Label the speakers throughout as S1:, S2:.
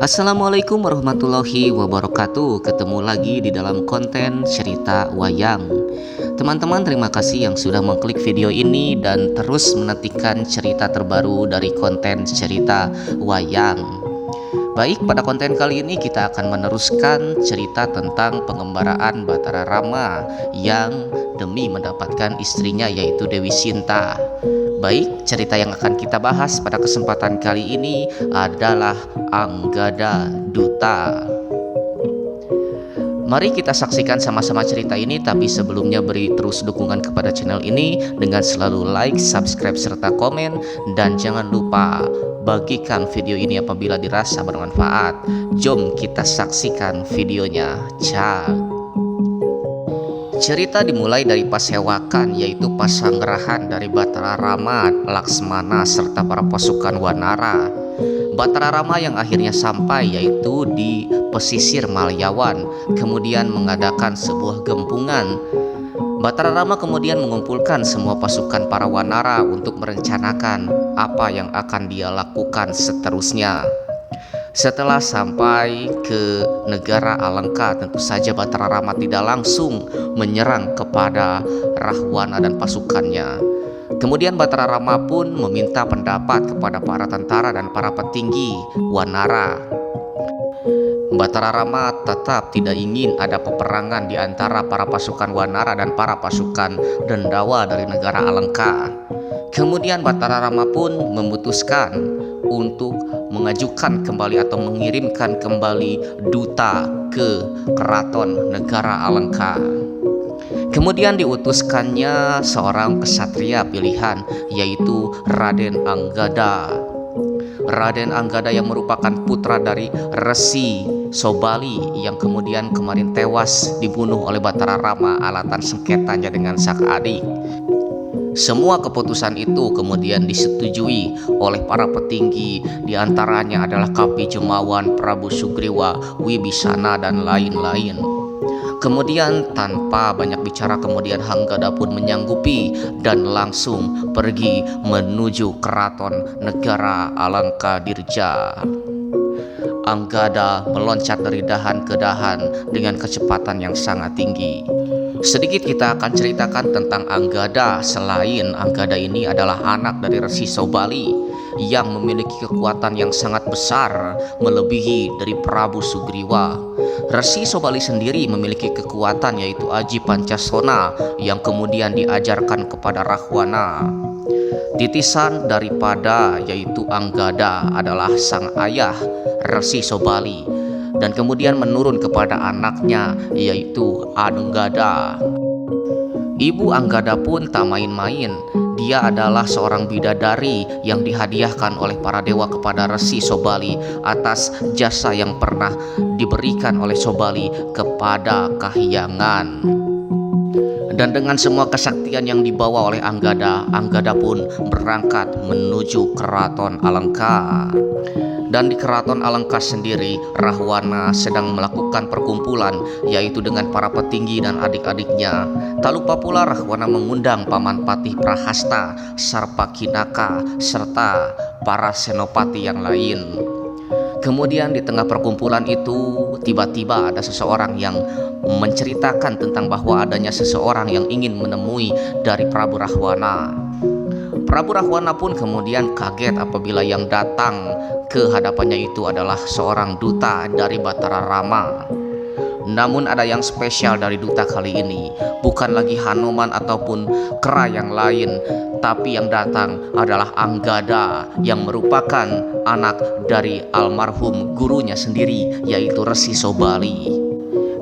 S1: Assalamualaikum warahmatullahi wabarakatuh. Ketemu lagi di dalam konten cerita wayang. Teman-teman, terima kasih yang sudah mengklik video ini dan terus menantikan cerita terbaru dari konten cerita wayang. Baik, pada konten kali ini kita akan meneruskan cerita tentang pengembaraan Batara Rama yang demi mendapatkan istrinya yaitu Dewi Sinta. Baik, cerita yang akan kita bahas pada kesempatan kali ini adalah Anggada Duta. Mari kita saksikan sama-sama cerita ini, tapi sebelumnya beri terus dukungan kepada channel ini dengan selalu like, subscribe, serta komen. Dan jangan lupa bagikan video ini apabila dirasa bermanfaat. Jom kita saksikan videonya. Ciao. Cerita dimulai dari pasewakan, yaitu pasanggerahan dari Batara Rama, Laksmana, serta para pasukan Wanara. Batara Rama yang akhirnya sampai yaitu di pesisir Malyawan, kemudian mengadakan sebuah gempungan. Batara Rama kemudian mengumpulkan semua pasukan para Wanara untuk merencanakan apa yang akan dia lakukan seterusnya. Setelah sampai ke negara Alengka, tentu saja Batara Rama tidak langsung menyerang kepada Rahwana dan pasukannya. Kemudian Batara Rama pun meminta pendapat kepada para tentara dan para petinggi Wanara. Batara Rama tetap tidak ingin ada peperangan di antara para pasukan Wanara dan para pasukan Dendawa dari negara Alengka. Kemudian Batara Rama pun memutuskan untuk mengajukan kembali atau mengirimkan kembali duta ke keraton negara Alengka. Kemudian diutuskannya seorang kesatria pilihan, yaitu Raden Anggada. Raden Anggada yang merupakan putra dari Resi Sobali yang kemudian kemarin tewas dibunuh oleh Batara Rama alatan sengketanya dengan sang adik. Semua keputusan itu kemudian disetujui oleh para petinggi, diantaranya adalah Kapi Jemawan, Prabu Sugriwa, Wibisana, dan lain-lain. Kemudian tanpa banyak bicara kemudian Anggada pun menyanggupi dan langsung pergi menuju keraton negara Alengka Dirja. Anggada meloncat dari dahan ke dahan dengan kecepatan yang sangat tinggi. Sedikit kita akan ceritakan tentang Anggada. Selain Anggada ini adalah anak dari Resi Sobali yang memiliki kekuatan yang sangat besar, melebihi dari Prabu Sugriwa. Resi Sobali sendiri memiliki kekuatan yaitu Aji Pancasona yang kemudian diajarkan kepada Rahwana. Titisan daripada yaitu Anggada adalah sang ayah Resi Sobali, dan kemudian menurun kepada anaknya yaitu Anggada. Ibu Anggada pun tak main-main. Dia adalah seorang bidadari yang dihadiahkan oleh para dewa kepada Resi Sobali atas jasa yang pernah diberikan oleh Sobali kepada Kahyangan. Dan dengan semua kesaktian yang dibawa oleh Anggada, Anggada pun berangkat menuju keraton Alengka. Dan di keraton Alengka sendiri, Rahwana sedang melakukan perkumpulan yaitu dengan para petinggi dan adik-adiknya. Tak lupa pula Rahwana mengundang Paman Patih Prahasta, Sarpakinaka, serta para senopati yang lain. Kemudian di tengah perkumpulan itu tiba-tiba ada seseorang yang menceritakan tentang bahwa adanya seseorang yang ingin menemui dari Prabu Rahwana. Prabu Rahwana pun kemudian kaget apabila yang datang ke hadapannya itu adalah seorang duta dari Batara Rama. Namun ada yang spesial dari duta kali ini, bukan lagi Hanoman ataupun kera yang lain, tapi yang datang adalah Anggada yang merupakan anak dari almarhum gurunya sendiri yaitu Resi Sobali.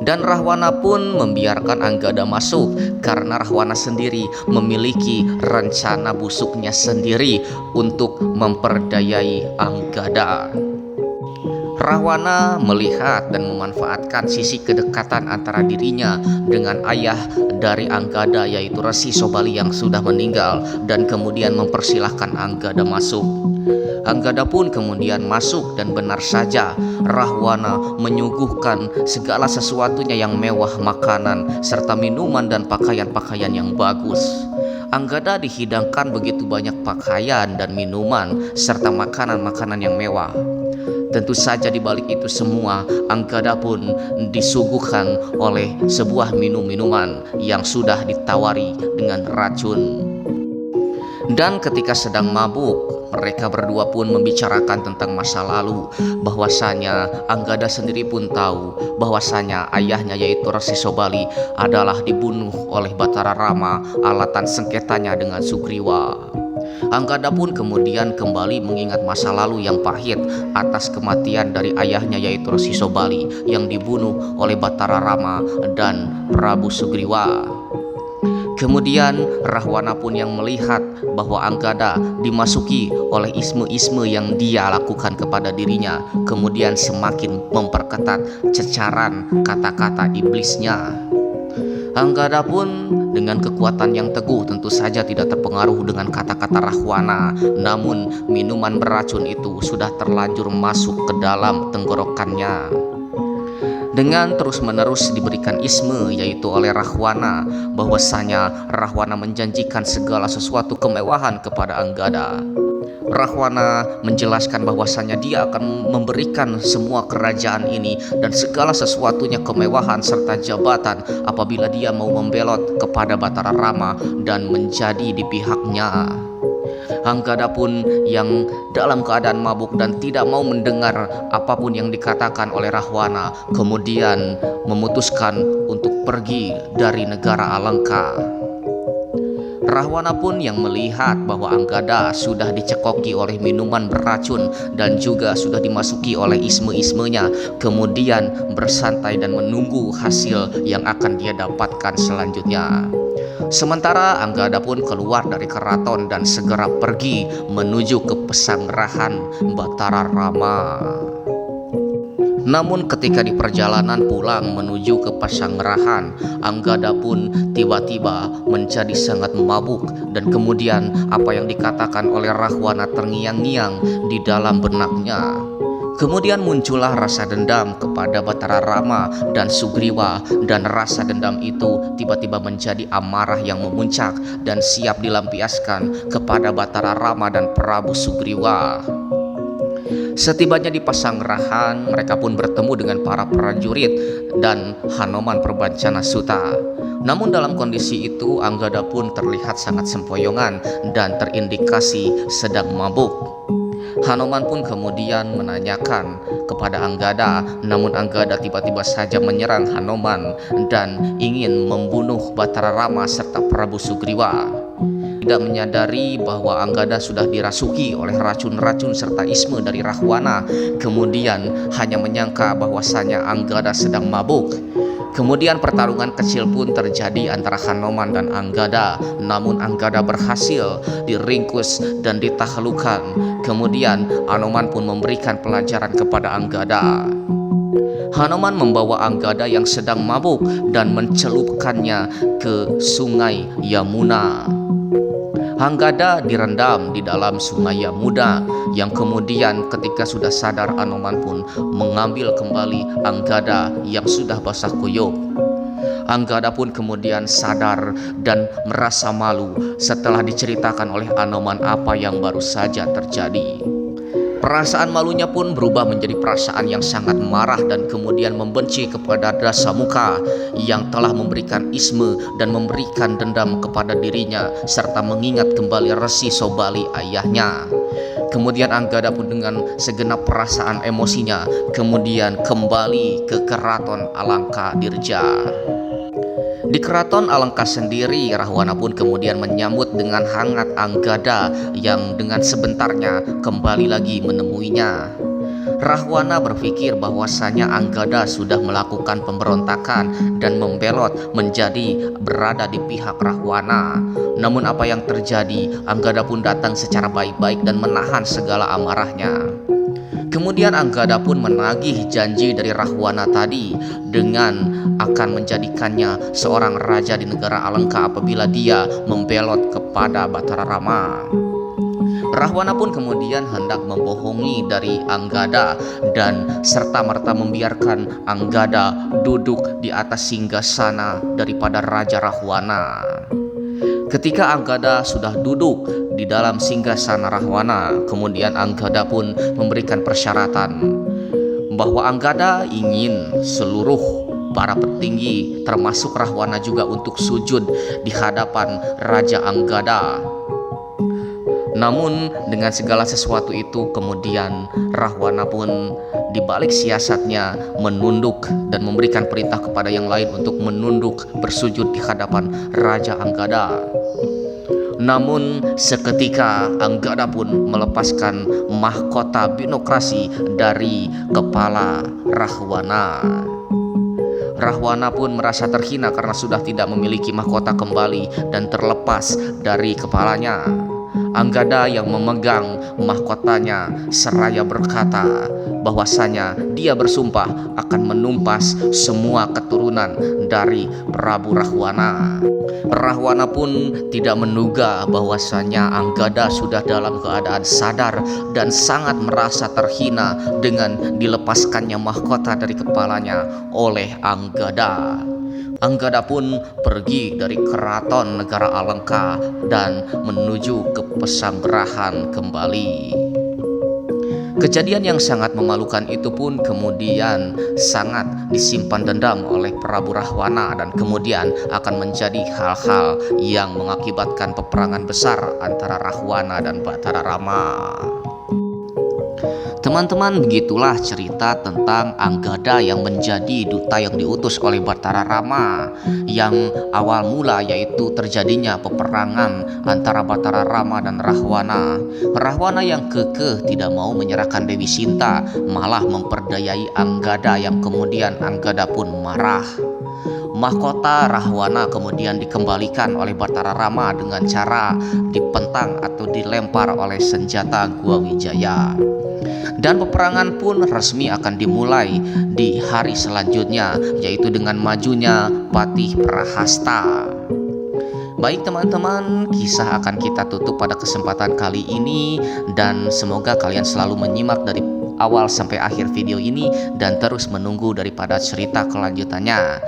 S1: Dan Rahwana pun membiarkan Anggada masuk karena Rahwana sendiri memiliki rencana busuknya sendiri untuk memperdayai Anggada. Rahwana melihat dan memanfaatkan sisi kedekatan antara dirinya dengan ayah dari Anggada yaitu Resi Sobali yang sudah meninggal, dan kemudian mempersilahkan Anggada masuk. Anggada pun kemudian masuk, dan benar saja Rahwana menyuguhkan segala sesuatunya yang mewah, makanan serta minuman dan pakaian-pakaian yang bagus. Anggada dihidangkan begitu banyak pakaian dan minuman serta makanan-makanan yang mewah. Tentu saja di balik itu semua, Anggada pun disuguhkan oleh sebuah minuman yang sudah ditawari dengan racun. Dan ketika sedang mabuk, mereka berdua pun membicarakan tentang masa lalu, bahwasanya Anggada sendiri pun tahu bahwasanya ayahnya yaitu Resi Sobali adalah dibunuh oleh Batara Rama, alatan sengketanya dengan Sugriwa. Anggada pun kemudian kembali mengingat masa lalu yang pahit atas kematian dari ayahnya yaitu Resi Sobali yang dibunuh oleh Batara Rama dan Prabu Sugriwa. Kemudian Rahwana pun yang melihat bahwa Anggada dimasuki oleh isme-isme yang dia lakukan kepada dirinya, kemudian semakin memperketat cecaran kata-kata iblisnya. Anggada pun dengan kekuatan yang teguh tentu saja tidak terpengaruh dengan kata-kata Rahwana, namun minuman beracun itu sudah terlanjur masuk ke dalam tenggorokannya. Dengan terus-menerus diberikan isme yaitu oleh Rahwana, bahwasanya Rahwana menjanjikan segala sesuatu kemewahan kepada Anggada. Rahwana menjelaskan bahwasanya dia akan memberikan semua kerajaan ini dan segala sesuatunya kemewahan serta jabatan apabila dia mau membelot kepada Batara Rama dan menjadi di pihaknya. Anggada pun yang dalam keadaan mabuk dan tidak mau mendengar apapun yang dikatakan oleh Rahwana, kemudian memutuskan untuk pergi dari negara Alengka. Rahwana pun yang melihat bahwa Anggada sudah dicekoki oleh minuman beracun dan juga sudah dimasuki oleh isme-ismenya, kemudian bersantai dan menunggu hasil yang akan dia dapatkan selanjutnya. Sementara Anggada pun keluar dari keraton dan segera pergi menuju ke pesanggerahan Batara Rama. Namun ketika di perjalanan pulang menuju ke pesanggerahan, Anggada pun tiba-tiba menjadi sangat mabuk dan kemudian apa yang dikatakan oleh Rahwana terngiang-ngiang di dalam benaknya. Kemudian muncullah rasa dendam kepada Batara Rama dan Sugriwa, dan rasa dendam itu tiba-tiba menjadi amarah yang memuncak dan siap dilampiaskan kepada Batara Rama dan Prabu Sugriwa. Setibanya di pesanggerahan, mereka pun bertemu dengan para prajurit dan Hanoman Perbancana Suta. Namun dalam kondisi itu Anggada pun terlihat sangat sempoyongan dan terindikasi sedang mabuk. Hanoman pun kemudian menanyakan kepada Anggada, namun Anggada tiba-tiba saja menyerang Hanoman dan ingin membunuh Batara Rama serta Prabu Sugriwa. Tidak menyadari bahwa Anggada sudah dirasuki oleh racun-racun serta isme dari Rahwana, kemudian hanya menyangka bahwasanya Anggada sedang mabuk. Kemudian pertarungan kecil pun terjadi antara Hanoman dan Anggada, namun Anggada berhasil diringkus dan ditaklukkan. Kemudian Hanoman pun memberikan pelajaran kepada Anggada. Hanoman membawa Anggada yang sedang mabuk dan mencelupkannya ke sungai Yamuna. Anggada direndam di dalam sungai Yamuna, yang kemudian ketika sudah sadar Hanoman pun mengambil kembali Anggada yang sudah basah kuyup. Anggada pun kemudian sadar dan merasa malu setelah diceritakan oleh Hanoman apa yang baru saja terjadi. Perasaan malunya pun berubah menjadi perasaan yang sangat marah dan kemudian membenci kepada Dasamuka yang telah memberikan isme dan memberikan dendam kepada dirinya serta mengingat kembali Resi Sobali ayahnya. Kemudian Anggada pun dengan segenap perasaan emosinya kemudian kembali ke keraton Alengka Dirja. Di keraton Alengka sendiri, Rahwana pun kemudian menyambut dengan hangat Anggada yang dengan sebentarnya kembali lagi menemuinya. Rahwana berpikir bahwasanya Anggada sudah melakukan pemberontakan dan membelot menjadi berada di pihak Rahwana. Namun apa yang terjadi, Anggada pun datang secara baik-baik dan menahan segala amarahnya. Kemudian Anggada pun menagih janji dari Rahwana tadi dengan akan menjadikannya seorang raja di negara Alengka apabila dia membelot kepada Batara Rama. Rahwana pun kemudian hendak membohongi dari Anggada dan serta-merta membiarkan Anggada duduk di atas singgasana daripada Raja Rahwana. Ketika Anggada sudah duduk di dalam singgasana Rahwana, kemudian Anggada pun memberikan persyaratan bahwa Anggada ingin seluruh para petinggi termasuk Rahwana juga untuk sujud di hadapan Raja Anggada. Namun dengan segala sesuatu itu kemudian Rahwana pun dibalik siasatnya menunduk dan memberikan perintah kepada yang lain untuk menunduk bersujud di hadapan Raja Anggada. Namun seketika Anggada pun melepaskan mahkota binokrasi dari kepala Rahwana. Rahwana pun merasa terhina karena sudah tidak memiliki mahkota kembali dan terlepas dari kepalanya. Anggada yang memegang mahkotanya seraya berkata bahwasanya dia bersumpah akan menumpas semua keturunan dari Prabu Rahwana. Rahwana pun tidak menduga bahwasanya Anggada sudah dalam keadaan sadar dan sangat merasa terhina dengan dilepaskannya mahkota dari kepalanya oleh Anggada. Anggada pun pergi dari keraton negara Alengka dan menuju ke Pesanggerahan kembali. Kejadian yang sangat memalukan itu pun kemudian sangat disimpan dendam oleh Prabu Rahwana dan kemudian akan menjadi hal-hal yang mengakibatkan peperangan besar antara Rahwana dan Batara Rama. Teman-teman, begitulah cerita tentang Anggada yang menjadi duta yang diutus oleh Batara Rama, yang awal mula yaitu terjadinya peperangan antara Batara Rama dan Rahwana. Rahwana yang kekeh tidak mau menyerahkan Dewi Sinta, malah memperdayai Anggada yang kemudian Anggada pun marah. Mahkota Rahwana kemudian dikembalikan oleh Batara Rama dengan cara dipentang atau dilempar oleh senjata Gua Wijaya. Dan peperangan pun resmi akan dimulai di hari selanjutnya, yaitu dengan majunya Patih Prahasta. Baik teman-teman, kisah akan kita tutup pada kesempatan kali ini, dan semoga kalian selalu menyimak dari awal sampai akhir video ini dan terus menunggu daripada cerita kelanjutannya.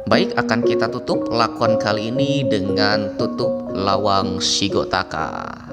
S1: Baik, akan kita tutup lakon kali ini dengan tutup Lawang Sigotaka.